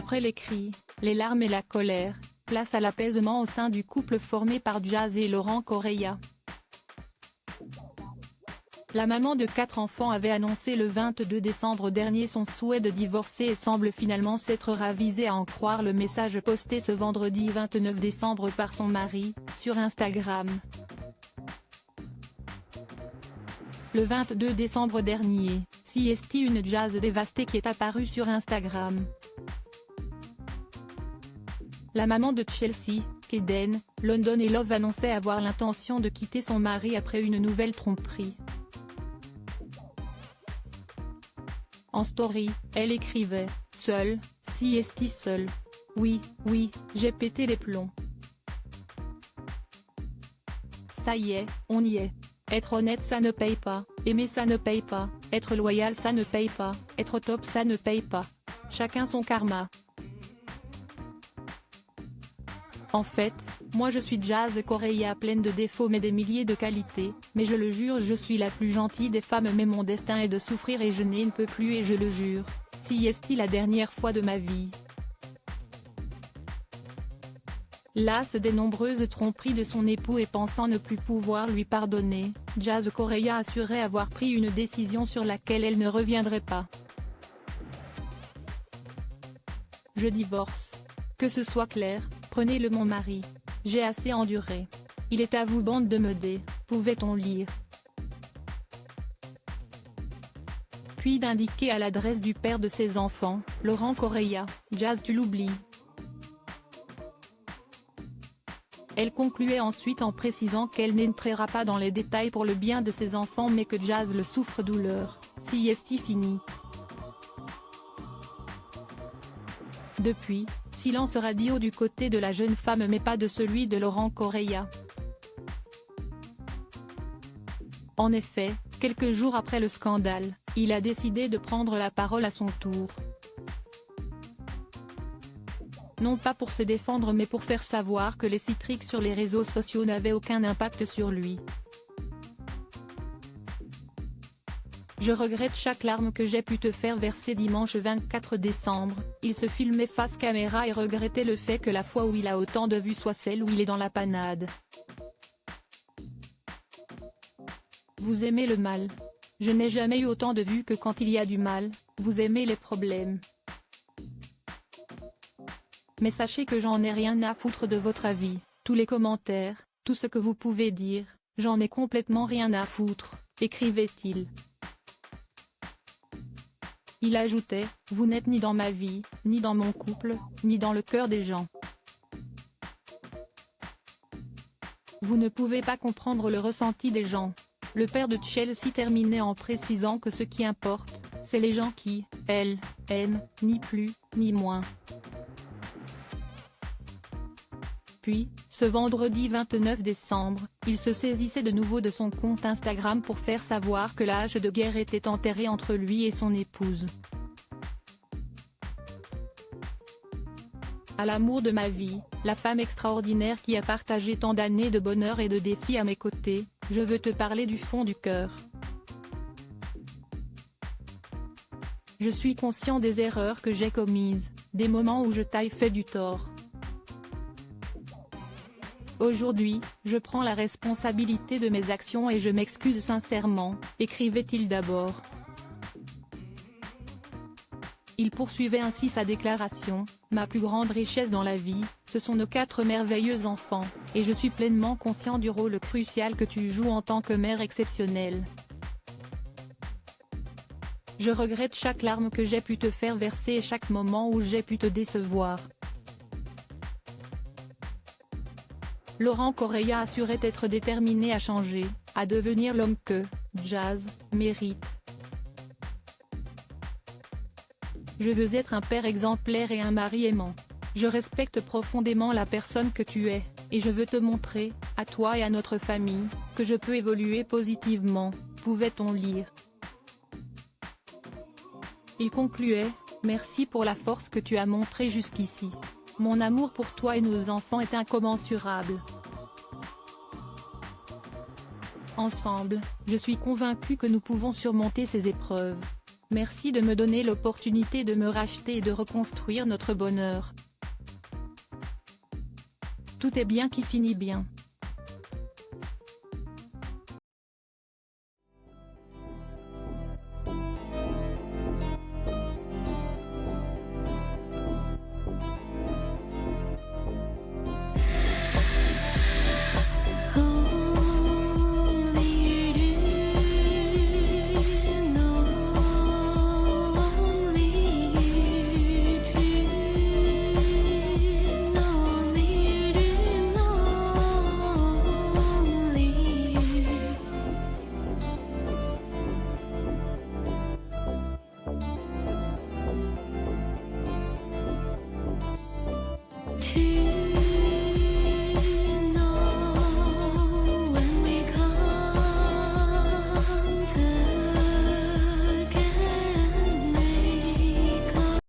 Après les cris, les larmes et la colère, place à l'apaisement au sein du couple formé par Jazz et Laurent Correia. La maman de 4 enfants avait annoncé le 22 décembre dernier son souhait de divorcer et semble finalement s'être ravisée à en croire le message posté ce vendredi 29 décembre par son mari, sur Instagram. Le 22 décembre dernier, CST une Jazz dévastée qui est apparue sur Instagram. La maman de Chelsea, Kaden, London et Love annonçait avoir l'intention de quitter son mari après une nouvelle tromperie. En story, elle écrivait « Seule, CST seule. Oui, j'ai pété les plombs. Ça y est, on y est. Être honnête ça ne paye pas, aimer ça ne paye pas, être loyal ça ne paye pas, être top ça ne paye pas. Chacun son karma. En fait, moi je suis Jazz Correia pleine de défauts mais des milliers de qualités, mais je le jure je suis la plus gentille des femmes mais mon destin est de souffrir et je ne peux plus et je le jure, si est-il la dernière fois de ma vie. Lasse des nombreuses tromperies de son époux et pensant ne plus pouvoir lui pardonner, Jazz Correia assurait avoir pris une décision sur laquelle elle ne reviendrait pas. Je divorce. Que ce soit clair, prenez-le mon mari. J'ai assez enduré. Il est à vous bande de meudés, pouvait-on lire. Puis d'indiquer à l'adresse du père de ses enfants, Laurent Correia, Jazz tu l'oublies. Elle concluait ensuite en précisant qu'elle n'entrera pas dans les détails pour le bien de ses enfants mais que Jazz le souffre-douleur, si est fini. Depuis, silence radio du côté de la jeune femme mais pas de celui de Laurent Correia. En effet, quelques jours après le scandale, il a décidé de prendre la parole à son tour. Non pas pour se défendre mais pour faire savoir que les citriques sur les réseaux sociaux n'avaient aucun impact sur lui. Je regrette chaque larme que j'ai pu te faire verser dimanche 24 décembre, il se filmait face caméra et regrettait le fait que la fois où il a autant de vues soit celle où il est dans la panade. Vous aimez le mal. Je n'ai jamais eu autant de vues que quand il y a du mal, vous aimez les problèmes. Mais sachez que j'en ai rien à foutre de votre avis, tous les commentaires, tout ce que vous pouvez dire, j'en ai complètement rien à foutre, écrivait-il. Il ajoutait, vous n'êtes ni dans ma vie, ni dans mon couple, ni dans le cœur des gens. Vous ne pouvez pas comprendre le ressenti des gens. Le père de Chelsea terminait en précisant que ce qui importe, c'est les gens qui, elle, aiment, ni plus, ni moins. Puis, ce vendredi 29 décembre, il se saisissait de nouveau de son compte Instagram pour faire savoir que la hache de guerre était enterrée entre lui et son épouse. À l'amour de ma vie, la femme extraordinaire qui a partagé tant d'années de bonheur et de défis à mes côtés, je veux te parler du fond du cœur. Je suis conscient des erreurs que j'ai commises, des moments où je t'ai fait du tort. Aujourd'hui, je prends la responsabilité de mes actions et je m'excuse sincèrement, écrivait-il d'abord. Il poursuivait ainsi sa déclaration, ma plus grande richesse dans la vie, ce sont nos 4 merveilleux enfants, et je suis pleinement conscient du rôle crucial que tu joues en tant que mère exceptionnelle. Je regrette chaque larme que j'ai pu te faire verser et chaque moment où j'ai pu te décevoir. Laurent Correia assurait être déterminé à changer, à devenir l'homme que Jazz mérite. Je veux être un père exemplaire et un mari aimant. Je respecte profondément la personne que tu es, et je veux te montrer, à toi et à notre famille, que je peux évoluer positivement, pouvait-on lire. Il concluait, merci pour la force que tu as montrée jusqu'ici. Mon amour pour toi et nos enfants est incommensurable. Ensemble, je suis convaincu que nous pouvons surmonter ces épreuves. Merci de me donner l'opportunité de me racheter et de reconstruire notre bonheur. Tout est bien qui finit bien.